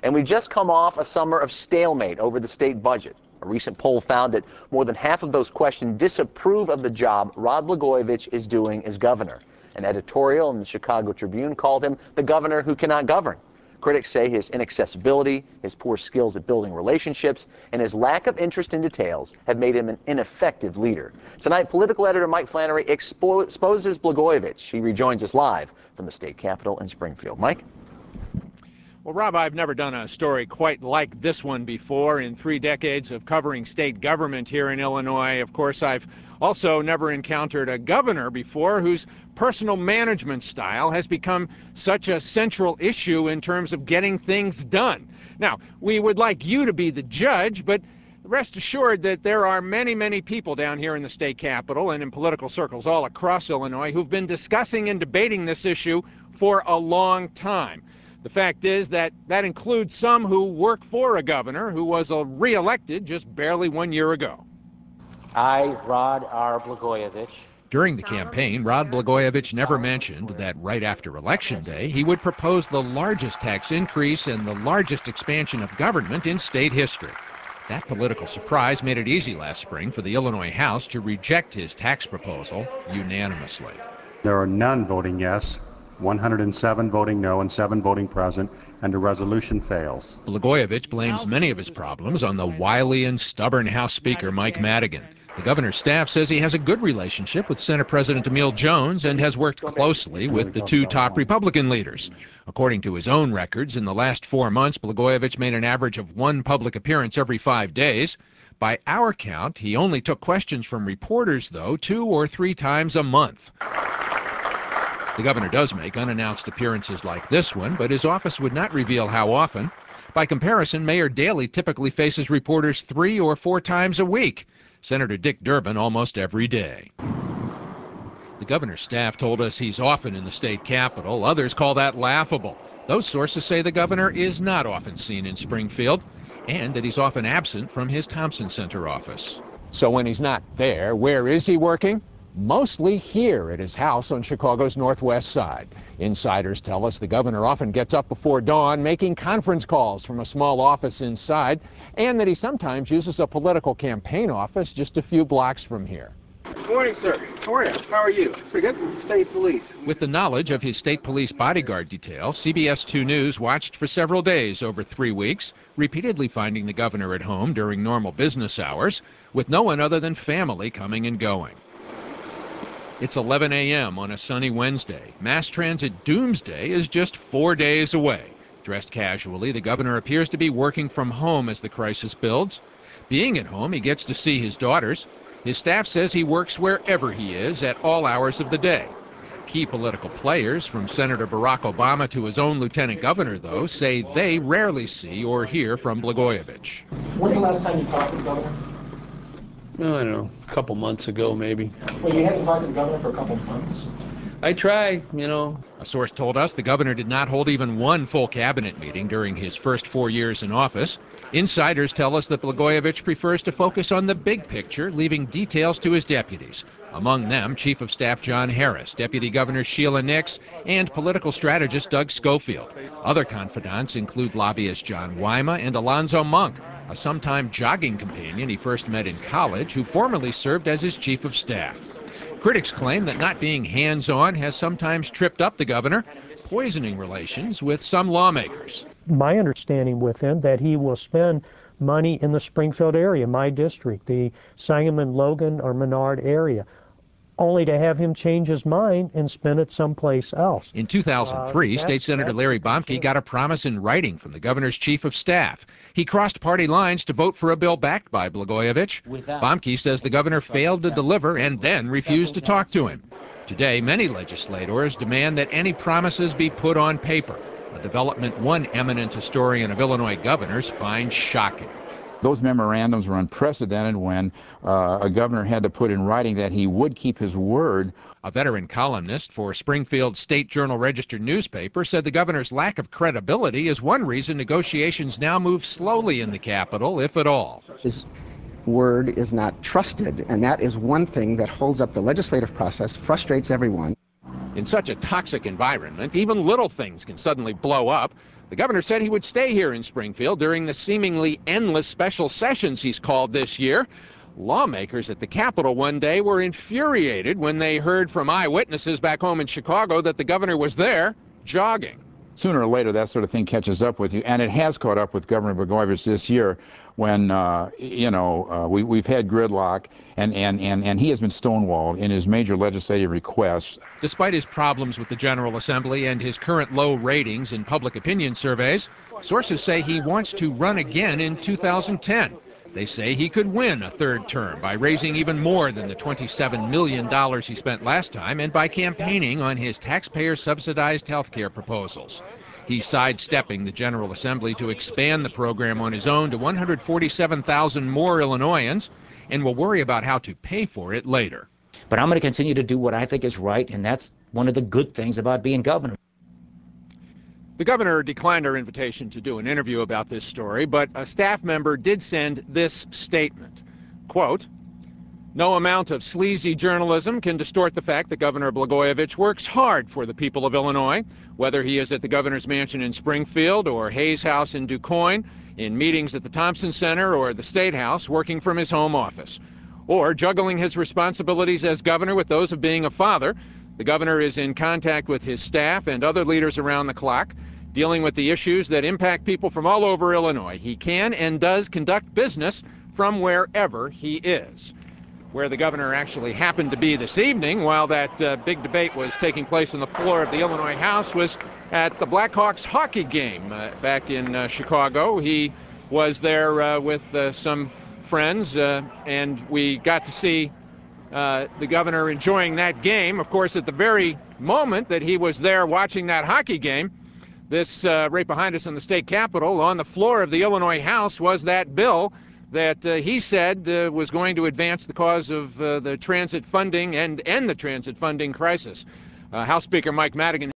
And we just come off a summer of stalemate over the state budget. A recent poll found that more than half of those questioned disapprove of the job Rod Blagojevich is doing as governor. An editorial in the Chicago Tribune called him the governor who cannot govern. Critics say his inaccessibility, his poor skills at building relationships, and his lack of interest in details have made him an ineffective leader. Tonight, political editor Mike Flannery exposes Blagojevich. He rejoins us live from the state capitol in Springfield. Mike? Well, Rob, I've never done a story quite like this one before in 3 decades of covering state government here in Illinois. Of course, I've also never encountered a governor before whose personal management style has become such a central issue in terms of getting things done. Now, we would like you to be the judge, but rest assured that there are many, many people down here in the state capitol and in political circles all across Illinois who've been discussing and debating this issue for a long time. The fact is that includes some who work for a governor who was re-elected just barely 1 year ago. I, Rod R. Blagojevich. During the campaign, Rod Blagojevich never mentioned that right after Election Day, he would propose the largest tax increase and the largest expansion of government in state history. That political surprise made it easy last spring for the Illinois House to reject his tax proposal unanimously. There are none voting yes, 107 voting no, and 7 voting present, and the resolution fails. Blagojevich blames many of his problems on the wily and stubborn House Speaker Mike Madigan. The governor's staff says he has a good relationship with Senate President Emil Jones and has worked closely with the 2 top Republican leaders. According to his own records, in the last 4 months, Blagojevich made an average of 1 public appearance every 5 days. By our count, he only took questions from reporters, though, 2 or 3 times a month. The governor does make unannounced appearances like this one, but his office would not reveal how often. By comparison, Mayor Daley typically faces reporters 3 or 4 times a week. Senator Dick Durbin almost every day. The governor's staff told us he's often in the state capitol. Others call that laughable. Those sources say the governor is not often seen in Springfield and that he's often absent from his Thompson Center office. So when he's not there, where is he working? Mostly here at his house on Chicago's northwest side. Insiders tell us the governor often gets up before dawn making conference calls from a small office inside, and that he sometimes uses a political campaign office just a few blocks from here. Good morning, sir. How are you? How are you? Pretty good. State police. With the knowledge of his state police bodyguard detail, CBS 2 News watched for several days over 3 weeks, repeatedly finding the governor at home during normal business hours, with no one other than family coming and going. It's 11 a.m. on a sunny Wednesday. Mass transit doomsday is just 4 days away. Dressed casually, the governor appears to be working from home as the crisis builds. Being at home, he gets to see his daughters. His staff says he works wherever he is at all hours of the day. Key political players, from Senator Barack Obama to his own lieutenant governor, though, say they rarely see or hear from Blagojevich. When's the last time you talked to the governor? Oh, I don't know, a couple months ago, maybe. Well, you haven't talked to the governor for a couple of months? I try, you know. A source told us the governor did not hold even 1 full cabinet meeting during his first 4 years in office. Insiders tell us that Blagojevich prefers to focus on the big picture, leaving details to his deputies. Among them, Chief of Staff John Harris, Deputy Governor Sheila Nix, and political strategist Doug Schofield. Other confidants include lobbyist John Wyma and Alonzo Monk, a sometime jogging companion he first met in college, who formerly served as his chief of staff. Critics claim that not being hands-on has sometimes tripped up the governor, poisoning relations with some lawmakers. My understanding with him that he will spend money in the Springfield area, my district, the Sangamon, Logan, or Menard area, only to have him change his mind and spend it someplace else. In 2003, State Senator Larry Bomke got a promise in writing from the governor's chief of staff. He crossed party lines to vote for a bill backed by Blagojevich. Bomke says the governor failed to deliver and then refused to talk to him. Today, many legislators demand that any promises be put on paper, a development one eminent historian of Illinois governors finds shocking. Those memorandums were unprecedented when a governor had to put in writing that he would keep his word. A veteran columnist for Springfield State Journal-Register newspaper said the governor's lack of credibility is one reason negotiations now move slowly in the Capitol, if at all. His word is not trusted, and that is one thing that holds up the legislative process, frustrates everyone. In such a toxic environment, even little things can suddenly blow up. The governor said he would stay here in Springfield during the seemingly endless special sessions he's called this year. Lawmakers at the Capitol one day were infuriated when they heard from eyewitnesses back home in Chicago that the governor was there jogging. Sooner or later, that sort of thing catches up with you, and it has caught up with Governor Blagojevich this year when, we've had gridlock, and he has been stonewalled in his major legislative requests. Despite his problems with the General Assembly and his current low ratings in public opinion surveys, sources say he wants to run again in 2010. They say he could win a third term by raising even more than the $27 million he spent last time and by campaigning on his taxpayer-subsidized health care proposals. He's sidestepping the General Assembly to expand the program on his own to 147,000 more Illinoisans and will worry about how to pay for it later. But I'm going to continue to do what I think is right, and that's one of the good things about being governor. The governor declined our invitation to do an interview about this story, but a staff member did send this statement, quote, "No amount of sleazy journalism can distort the fact that Governor Blagojevich works hard for the people of Illinois, whether he is at the governor's mansion in Springfield or Hayes House in DuQuoin, in meetings at the Thompson Center or the State House, working from his home office, or juggling his responsibilities as governor with those of being a father. The governor is in contact with his staff and other leaders around the clock, dealing with the issues that impact people from all over Illinois. He can and does conduct business from wherever he is." Where the governor actually happened to be this evening while that big debate was taking place on the floor of the Illinois House was at the Blackhawks hockey game back in Chicago. He was there with some friends, and we got to see the governor enjoying that game. Of course, at the very moment that he was there watching that hockey game, this right behind us in the state capitol, on the floor of the Illinois House, was that bill that he said was going to advance the cause of the transit funding and end the transit funding crisis. House Speaker Mike Madigan